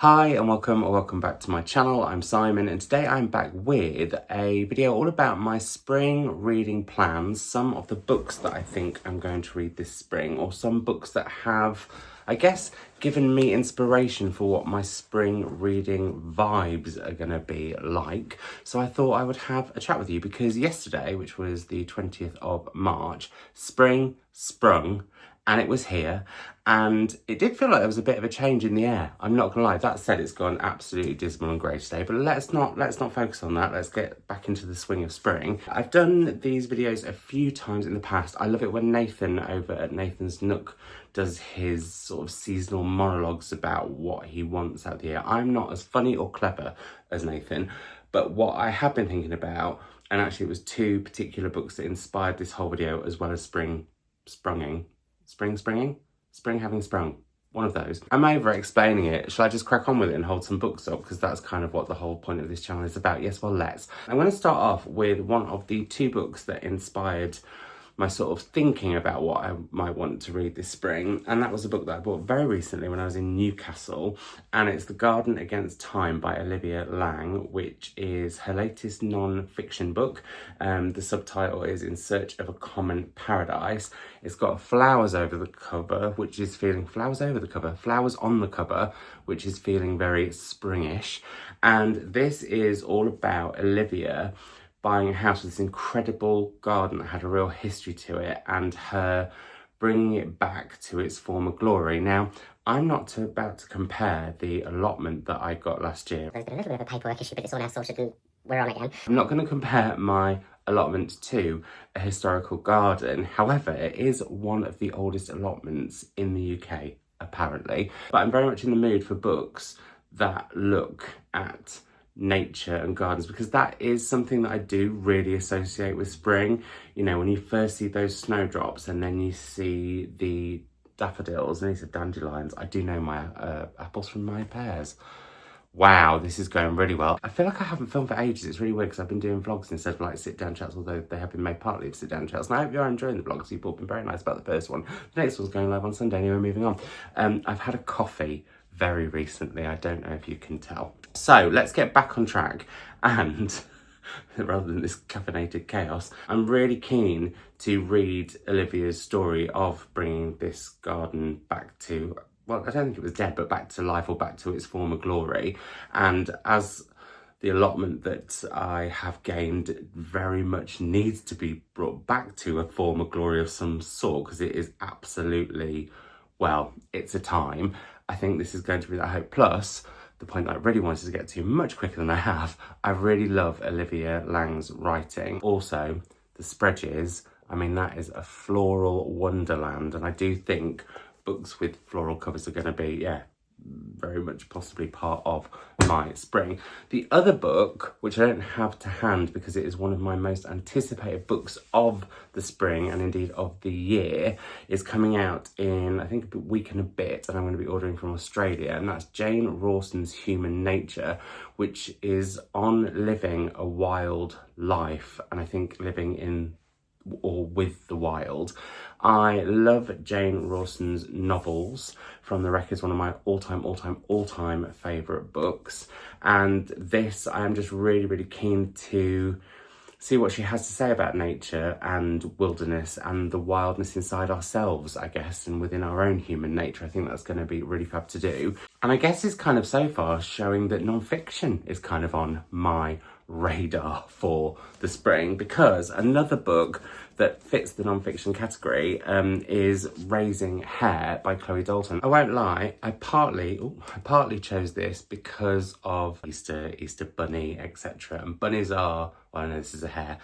Hi and welcome back to my channel. I'm Simon and today I'm back with a video all about my spring reading plans, some of the books that I think I'm going to read this spring, or some books that have, I guess, given me inspiration for what my spring reading vibes are going to be like. So I thought I would have a chat with you because yesterday, which was the 20th of March, spring sprung. And it was here, and it did feel like there was a bit of a change in the air. I'm not gonna lie. That said, it's gone absolutely dismal and grey today. But let's not focus on that. Let's get back into the swing of spring. I've done these videos a few times in the past. I love it when Nathan over at Nathan's Nook does his sort of seasonal monologues about what he wants out of the year. I'm not as funny or clever as Nathan, but what I have been thinking about, and actually it was two particular books that inspired this whole video, as well as spring having sprung. One of those. I'm over explaining it. Shall I just crack on with it and hold some books up? Because that's kind of what the whole point of this channel is about. Yes, well, let's. I'm going to start off with one of the two books that inspired my sort of thinking about what I might want to read this spring. And that was a book that I bought very recently when I was in Newcastle. And it's The Garden Against Time by Olivia Laing, which is her latest non-fiction book. The subtitle is In Search of a Common Paradise. It's got flowers over the cover, which is feeling, flowers on the cover, which is feeling very springish. And this is all about Olivia buying a house with this incredible garden that had a real history to it, and her bringing it back to its former glory. Now, I'm not about to compare the allotment that I got last year. There's been a little bit of a paperwork issue, but it's all now sorted and we're on again. I'm not going to compare my allotment to a historical garden. However, it is one of the oldest allotments in the UK, apparently. But I'm very much in the mood for books that look at nature and gardens, because that is something that I do really associate with spring. You know, when you first see those snowdrops and then you see the daffodils and these are dandelions, I do know my apples from my pears. Wow, this is going really well. I feel like I haven't filmed for ages. It's really weird because I've been doing vlogs instead of like sit-down chats, although they have been made partly of sit-down chats. And I hope you are enjoying the vlogs. You've all been very nice about the first one. The next one's going live on Sunday. Anyway, moving on. I've had a coffee very recently. I don't know if you can tell. So let's get back on track, and rather than this caffeinated chaos, I'm really keen to read Olivia's story of bringing this garden back to, well, I don't think it was dead, but back to life, or back to its former glory. And as the allotment that I have gained very much needs to be brought back to a former glory of some sort, because it is absolutely, well, it's a time. I think this is going to be that hope. Plus, the point that I really wanted to get to much quicker than I have, I really love Olivia Laing's writing. Also, the spreads, I mean, that is a floral wonderland. And I do think books with floral covers are going to be, yeah, very much possibly part of my spring. The other book, which I don't have to hand because it is one of my most anticipated books of the spring and indeed of the year, is coming out in, I think, a week and a bit, and I'm going to be ordering from Australia, and that's Jane Rawson's Human Nature, which is on living a wild life, and I think living in or with the wild. I love Jane Rawson's novels. From the Wreck is one of my all-time favourite books. And this, I am just really keen to see what she has to say about nature and wilderness and the wildness inside ourselves, I guess, and within our own human nature. I think that's going to be really fab to do. And I guess it's kind of so far showing that non-fiction is kind of on my radar for the spring, because another book that fits the non-fiction category is Raising Hare by Chloe Dalton. I won't lie, I partly chose this because of Easter bunny, etc. And bunnies are, well, I know this is a hare,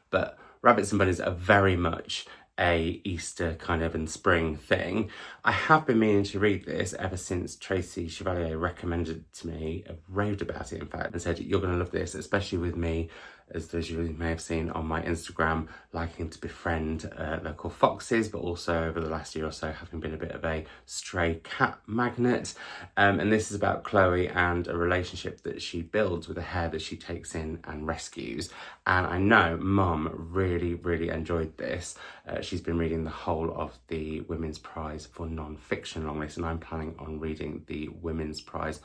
but rabbits and bunnies are very much a Easter kind of and spring thing. I have been meaning to read this ever since Tracy Chevalier recommended it to me, raved about it in fact, and said, you're going to love this, especially with me, as those of you may have seen on my Instagram, liking to befriend local foxes, but also over the last year or so having been a bit of a stray cat magnet. And this is about Chloe and a relationship that she builds with a hare that she takes in and rescues. And I know Mum really enjoyed this. She's been reading the whole of the Women's Prize for Non-Fiction longlist, and I'm planning on reading the Women's Prize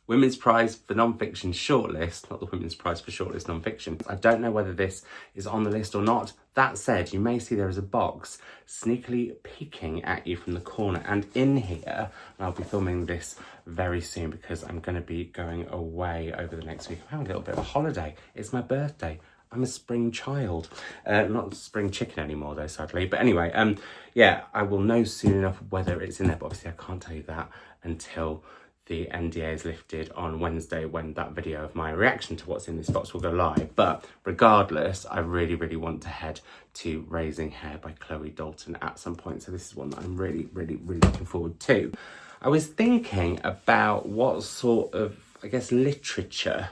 Women's Prize for Non-Fiction shortlist, not the Women's Prize for Shortlist Non-Fiction. I don't know whether this is on the list or not. That said, you may see there is a box sneakily peeking at you from the corner. And in here, and I'll be filming this very soon because I'm going to be going away over the next week. I'm having a little bit of a holiday. It's my birthday. I'm a spring child. Not spring chicken anymore though, sadly. But anyway, yeah, I will know soon enough whether it's in there. But obviously I can't tell you that until the NDA is lifted on Wednesday, when that video of my reaction to what's in this box will go live. But regardless, I really, really want to head to Raising Hare by Chloe Dalton at some point. So this is one that I'm really, really, really looking forward to. I was thinking about what sort of, I guess, literature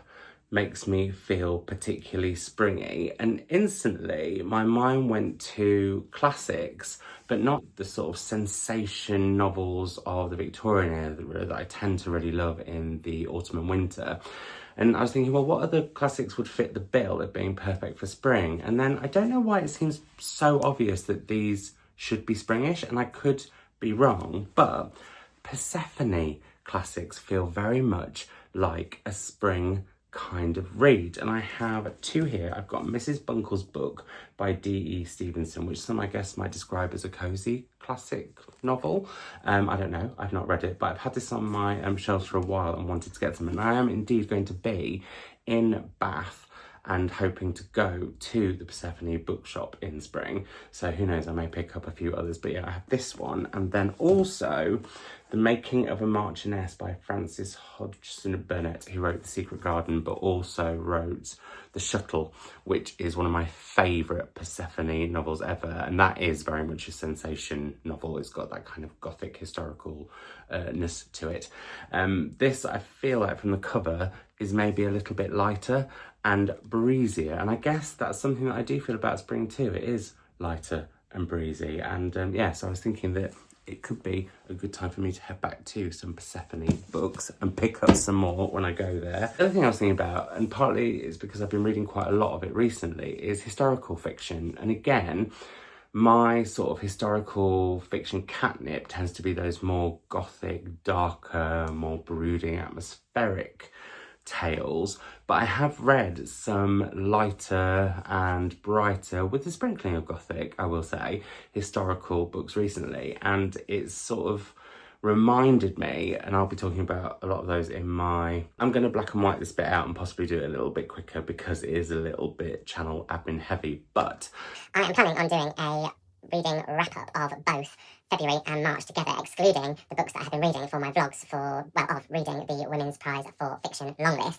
makes me feel particularly springy, and instantly my mind went to classics, but not the sort of sensation novels of the Victorian era that I tend to really love in the autumn and winter. And I was thinking, well, what other classics would fit the bill of being perfect for spring? And then I don't know why it seems so obvious that these should be springish, and I could be wrong, but Persephone classics feel very much like a spring kind of read. And I have two here. I've got Mrs. Buncle's book by D.E. Stevenson, which some I guess might describe as a cosy classic novel. I don't know, I've not read it, but I've had this on my shelves for a while and wanted to get some, and I am indeed going to be in Bath and hoping to go to the Persephone bookshop in spring. So who knows, I may pick up a few others. But yeah, I have this one. And then also The Making of a Marchoness by Frances Hodgson Burnett, who wrote The Secret Garden, but also wrote The Shuttle, which is one of my favourite Persephone novels ever. And that is very much a sensation novel. It's got that kind of gothic historical-ness to it. This, I feel like from the cover, is maybe a little bit lighter and breezier, and I guess that's something that I do feel about spring too. It is lighter and breezy, and yeah, so I was thinking that it could be a good time for me to head back to some Persephone books and pick up some more when I go there. The other thing I was thinking about, and partly it's because I've been reading quite a lot of it recently, is historical fiction. And again, my sort of historical fiction catnip tends to be those more gothic, darker, more brooding, atmospheric tales, but I have read some lighter and brighter, with a sprinkling of gothic, I will say, historical books recently, and it's sort of reminded me, and I'll be talking about a lot of those in my... I'm going to black and white this bit out and possibly do it a little bit quicker because it is a little bit channel admin heavy, but I am planning on doing a reading wrap-up of both February and March together, excluding the books that I have been reading for my vlogs of reading the Women's Prize for Fiction longlist.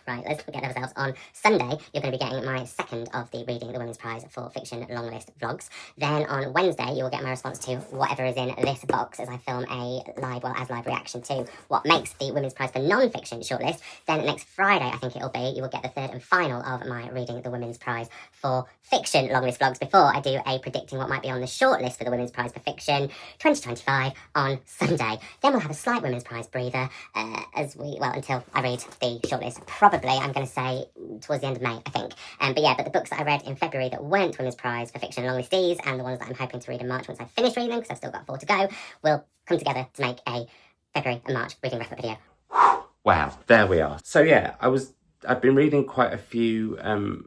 Right, let's get ourselves on Sunday. You're going to be getting my second of the Reading the Women's Prize for Fiction longlist vlogs. Then on Wednesday, you will get my response to whatever is in this box as I film a live reaction to what makes the Women's Prize for Non-Fiction shortlist. Then next Friday, I think it'll be, you will get the third and final of my Reading the Women's Prize for Fiction longlist vlogs before I do a predicting what might be on the shortlist for the Women's Prize for Fiction 2025 on Sunday. Then we'll have a slight Women's Prize breather until I read the shortlist. Probably, I'm going to say, towards the end of May, I think. But the books that I read in February that weren't Women's Prize for Fiction longlistees, and the ones that I'm hoping to read in March once I finish reading them, because I've still got 4 to go, will come together to make a February and March reading wrap-up video. Wow, there we are. So yeah, I've been reading quite a few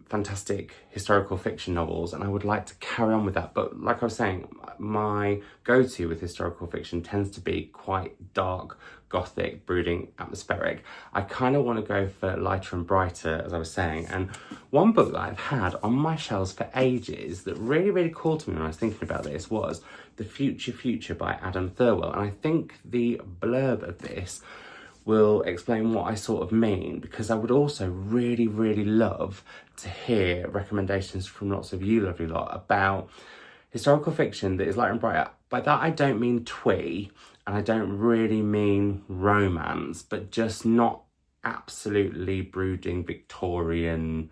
fantastic historical fiction novels, and I would like to carry on with that. But like I was saying, my go-to with historical fiction tends to be quite dark, gothic, brooding, atmospheric. I kind of want to go for lighter and brighter, as I was saying. And one book that I've had on my shelves for ages that really, really called to me when I was thinking about this was The Future by Adam Thirlwell. And I think the blurb of this will explain what I sort of mean, because I would also really, really love to hear recommendations from lots of you lovely lot about historical fiction that is light and bright. By that I don't mean twee, and I don't really mean romance, but just not absolutely brooding Victorian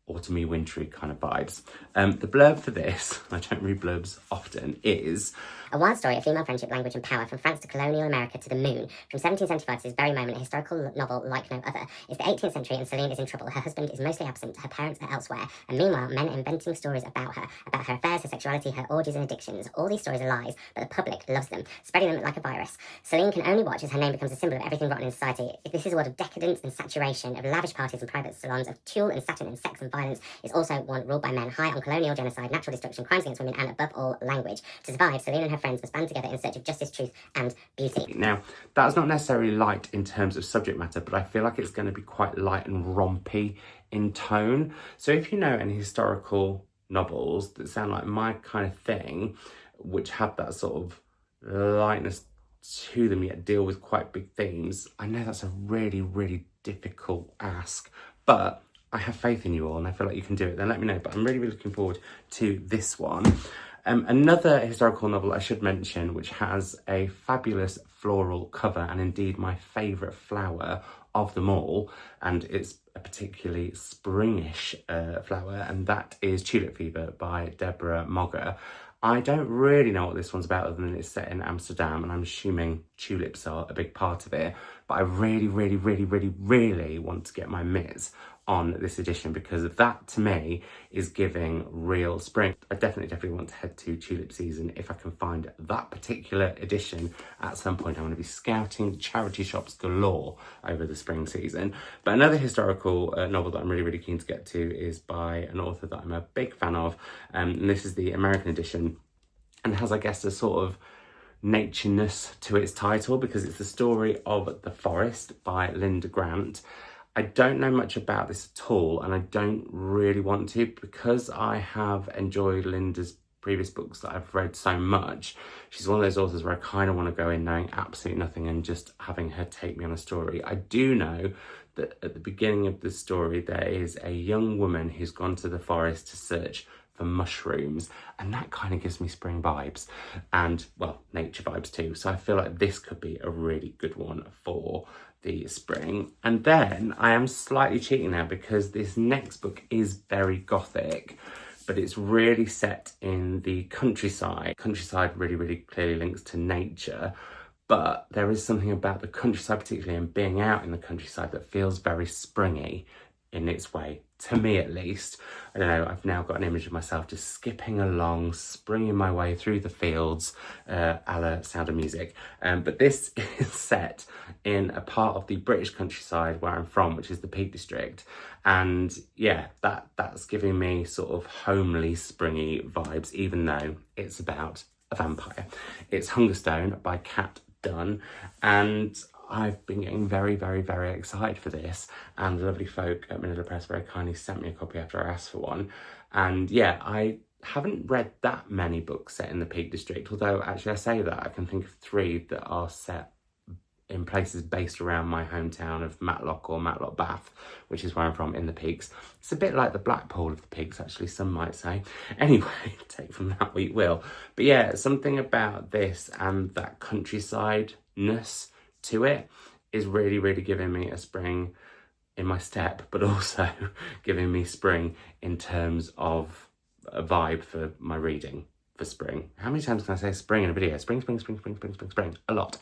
autumny wintry kind of vibes. The blurb for this, I don't read blurbs often, is A wild story of female friendship, language and power from France to colonial America to the moon. From 1775 to this very moment, a historical novel like no other. It's the 18th century and Celine is in trouble. Her husband is mostly absent, her parents are elsewhere, and meanwhile men are inventing stories about her affairs, her sexuality, her orgies and addictions. All these stories are lies, but the public loves them, spreading them like a virus. Celine can only watch as her name becomes a symbol of everything rotten in society. This is a world of decadence and saturation, of lavish parties and private salons, of tulle and satin and sex and violence. It's also one ruled by men, high on colonial genocide, natural destruction, crimes against women, and above all, language. To survive, Celine and her friends must band together in search of justice, truth, and beauty. Now, that's not necessarily light in terms of subject matter, but I feel like it's going to be quite light and rompy in tone. So if you know any historical novels that sound like my kind of thing, which have that sort of lightness to them yet deal with quite big themes, I know that's a really, really difficult ask, but I have faith in you all and I feel like you can do it. Then let me know. But I'm really, really looking forward to this one. Another historical novel I should mention, which has a fabulous floral cover and indeed my favourite flower of them all, and it's a particularly springish flower, and that is Tulip Fever by Deborah Moggagh. I don't really know what this one's about other than it's set in Amsterdam and I'm assuming tulips are a big part of it, but I really, really, really, really, really want to get my mitts on this edition because that to me is giving real spring. I definitely want to head to tulip season if I can find that particular edition at some point. I'm going to be scouting charity shops galore over the spring season. But another historical novel that I'm really, really keen to get to is by an author that I'm a big fan of, and this is the American edition and has, I guess, a sort of natureness to its title because it's the story of The Forest by Linda Grant. I don't know much about this at all and I don't really want to because I have enjoyed Linda's previous books that I've read so much. She's one of those authors where I kind of want to go in knowing absolutely nothing and just having her take me on a story. I do know that at the beginning of the story there is a young woman who's gone to the forest to search for mushrooms, and that kind of gives me spring vibes and, well, nature vibes too. So I feel like this could be a really good one for the spring. And then I am slightly cheating now because this next book is very gothic, but it's really set in the countryside. Countryside really, really clearly links to nature, but there is something about the countryside particularly and being out in the countryside that feels very springy in its way, to me at least. I don't know, I've now got an image of myself just skipping along, springing my way through the fields, a la Sound of Music. But this is set in a part of the British countryside where I'm from, which is the Peak District. And yeah, that's giving me sort of homely, springy vibes, even though it's about a vampire. It's Hungerstone by Cat Dunn, and I've been getting very, very, very excited for this, and the lovely folk at Manila Press very kindly sent me a copy after I asked for one. And yeah, I haven't read that many books set in the Peak District, although actually I say that, I can think of 3 that are set in places based around my hometown of Matlock or Matlock Bath, which is where I'm from in the Peaks. It's a bit like the Blackpool of the Peaks, actually, some might say. Anyway, take from that what you will. But yeah, something about this and that countryside-ness to it is really, really giving me a spring in my step, but also giving me spring in terms of a vibe for my reading for spring. How many times can I say spring in a video? Spring, spring, spring, spring, spring, spring, spring. A lot.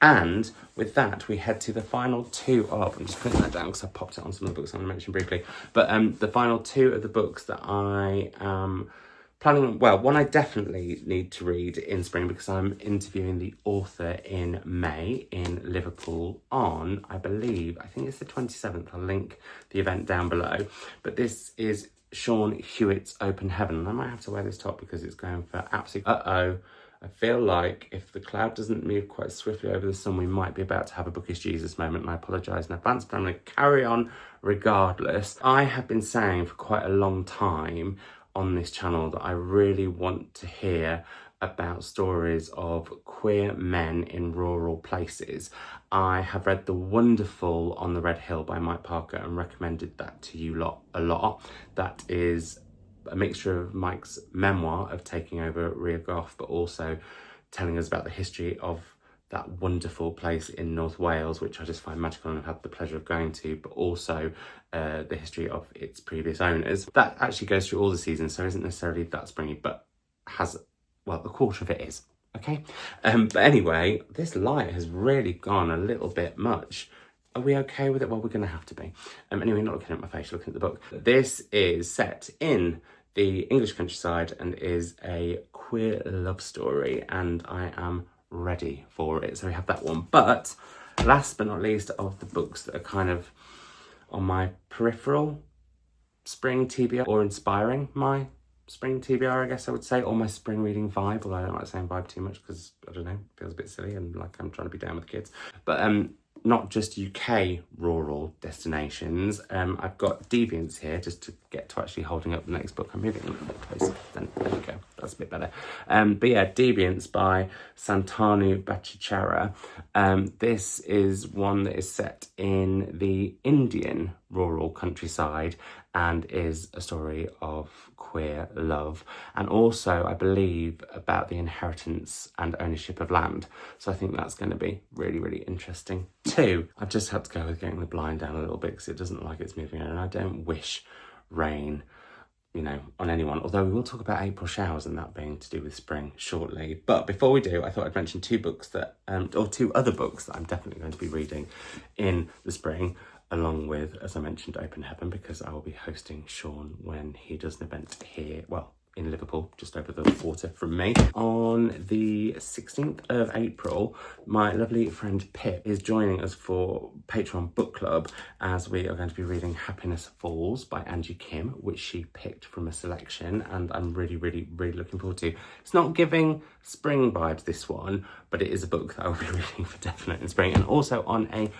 And with that, we head to the final 2 of, I'm just putting that down because I popped it on some of the books I'm going to mention briefly, but the final 2 of the books that I am planning on, well, one I definitely need to read in spring because I'm interviewing the author in May in Liverpool on, I think it's the 27th. I'll link the event down below. But this is Sean Hewitt's Open Heaven. And I might have to wear this top because it's going for absolute... I feel like if the cloud doesn't move quite swiftly over the sun, we might be about to have a bookish Jesus moment. And I apologise in advance, but I'm going to carry on regardless. I have been saying for quite a long time on this channel that I really want to hear about stories of queer men in rural places. I have read the wonderful On the Red Hill by Mike Parker and recommended that to you lot a lot. That is a mixture of Mike's memoir of taking over Rear Gough, but also telling us about the history of that wonderful place in North Wales, which I just find magical and I've had the pleasure of going to, but also the history of its previous owners. That actually goes through all the seasons, so isn't necessarily that springy, but has well, a quarter of it is, okay? But anyway, this light has really gone a little bit much. Are we okay with it? Well, we're going to have to be. Anyway, not looking at my face, looking at the book. This is set in the English countryside and is a queer love story, and I am ready for it. So we have that one. But last but not least of the books that are kind of on my peripheral spring TBR, or inspiring my spring TBR, I guess I would say, or my spring reading vibe, although I don't like saying vibe too much because, I don't know, it feels a bit silly and like I'm trying to be down with the kids. But not just UK rural destinations. I've got Deviants here, just to get to actually holding up the next book. I'm moving a little bit closer, then there we go, that's a bit better. But yeah, Deviants by Santanu Bhattacharya. This is one that is set in the Indian rural countryside and is a story of queer love, and also, I believe, about the inheritance and ownership of land. So I think that's going to be really, really interesting too. I've just had to go with getting the blind down a little bit because it doesn't look like it's moving, and I don't wish rain, you know, on anyone. Although we will talk about April showers and that being to do with spring shortly. But before we do, I thought I'd mention two other books that I'm definitely going to be reading in the spring, along with, as I mentioned, Open Heaven, because I will be hosting Sean when he does an event here, well, in Liverpool, just over the water from me. On the 16th of April, my lovely friend Pip is joining us for Patreon Book Club, as we are going to be reading Happiness Falls by Angie Kim, which she picked from a selection, and I'm really, really, really looking forward to. It's not giving spring vibes, this one, but it is a book that I will be reading for definite in spring. And also on a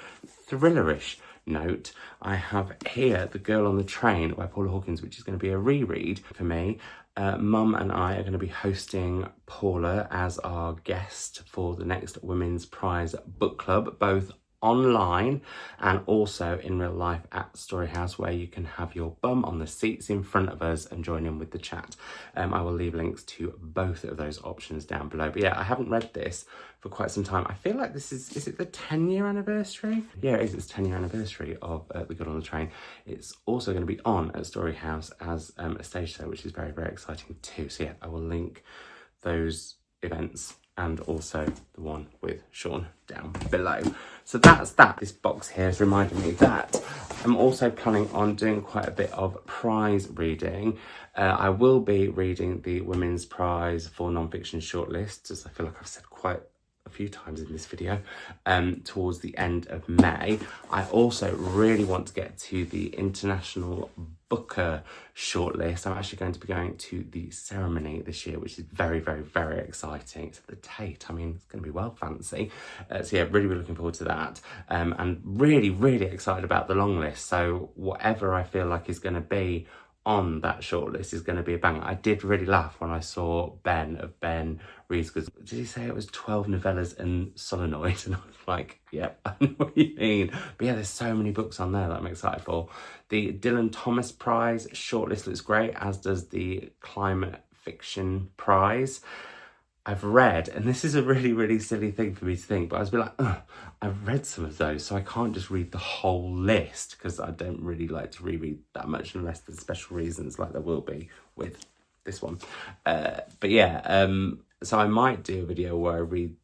thrillerish note, I have here The Girl on the Train by Paula Hawkins, which is going to be a reread for me. Mum and I are going to be hosting Paula as our guest for the next Women's Prize Book Club, both online and also in real life at Storyhouse, where you can have your bum on the seats in front of us and join in with the chat. I will leave links to both of those options down below. But yeah, I haven't read this for quite some time. I feel like this is it the 10-year anniversary? Yeah, it is. It's 10-year anniversary of The Girl on the Train. It's also going to be on at Storyhouse as a stage show, which is very, very exciting too. So yeah, I will link those events and also the one with Sean down below. So that's that. This box here has reminded me that I'm also planning on doing quite a bit of prize reading. I will be reading the Women's Prize for Non-Fiction shortlist, as I feel like I've said quite a few times in this video, towards the end of May. I also really want to get to the International Booker shortlist. I'm actually going to be going to the ceremony this year, which is very, very, very exciting. It's at the Tate. I mean, it's going to be well fancy. So yeah, really, really looking forward to that. And really, really excited about the long list. So whatever I feel like is going to be on that shortlist is going to be a banger. I did really laugh when I saw Ben Reads, because did he say it was 12 novellas and solenoid? And I was like, yep, I know what you mean. But yeah, there's so many books on there that I'm excited for. The Dylan Thomas Prize shortlist looks great, as does the Climate Fiction Prize. I've read, and this is a really, really silly thing for me to think, but I was like, I've read some of those, so I can't just read the whole list, because I don't really like to reread that much unless there's special reasons, like there will be with this one. But yeah, so I might do a video where I read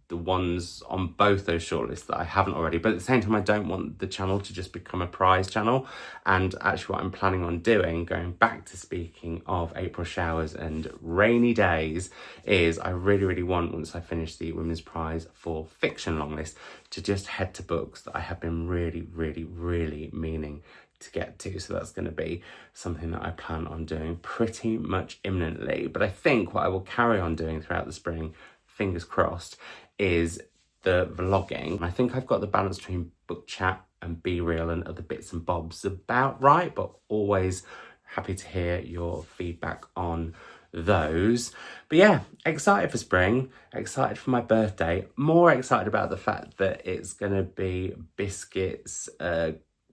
the ones on both those shortlists that I haven't already, but at the same time I don't want the channel to just become a prize channel. And actually what I'm planning on doing, going back to speaking of April showers and rainy days, is I really, really want, once I finish the Women's Prize for Fiction longlist, to just head to books that I have been really, really, really meaning to get to. So that's going to be something that I plan on doing pretty much imminently. But I think what I will carry on doing throughout the spring, fingers crossed, is the vlogging. I think I've got the balance between book chat and be real and other bits and bobs about right, but always happy to hear your feedback on those. But yeah, excited for spring, excited for my birthday, more excited about the fact that it's gonna be Biscuit's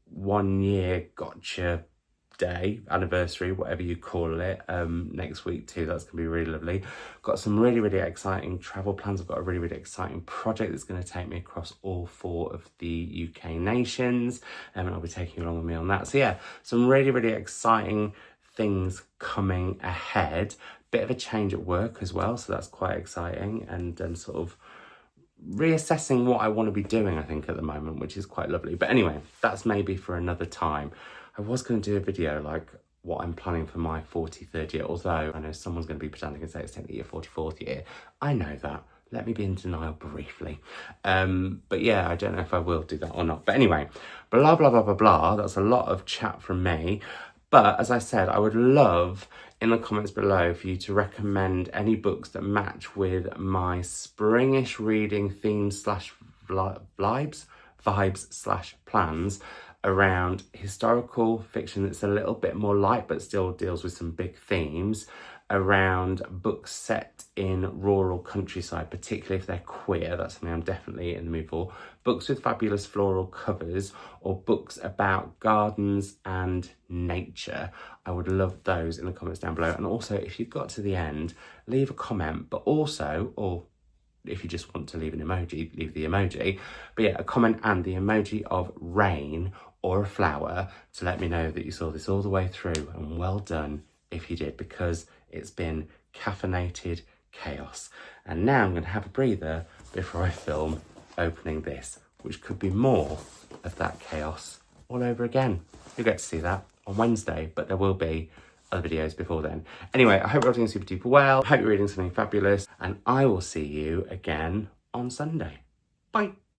1 year gotcha day, anniversary, whatever you call it, next week too. That's gonna be really lovely. Got some really, really exciting travel plans. I've got a really, really exciting project that's going to take me across all 4 of the UK nations, and I'll be taking you along with me on that. So yeah, some really, really exciting things coming ahead. Bit of a change at work as well, so that's quite exciting, and sort of reassessing what I want to be doing, I think, at the moment, which is quite lovely. But anyway, that's maybe for another time. I was going to do a video like what I'm planning for my 43rd year, although I know someone's going to be pretending and say it's technically your 44th year. I know that. Let me be in denial briefly. But yeah, I don't know if I will do that or not. But anyway, blah, blah, blah, blah, blah. That's a lot of chat from me. But as I said, I would love in the comments below for you to recommend any books that match with my springish reading themes slash vibes slash plans around historical fiction that's a little bit more light but still deals with some big themes, around books set in rural countryside, particularly if they're queer. That's something I'm definitely in the mood for. Books with fabulous floral covers, or books about gardens and nature. I would love those in the comments down below. And also, if you've got to the end, leave a comment, but also, or if you just want to leave an emoji, leave the emoji. But yeah, a comment and the emoji of rain or a flower to let me know that you saw this all the way through, and well done if you did, because it's been caffeinated chaos. And now I'm going to have a breather before I film opening this, which could be more of that chaos all over again. You'll get to see that on Wednesday, but there will be other videos before then. Anyway, I hope you're all doing super duper well. I hope you're reading something fabulous, and I will see you again on Sunday. Bye.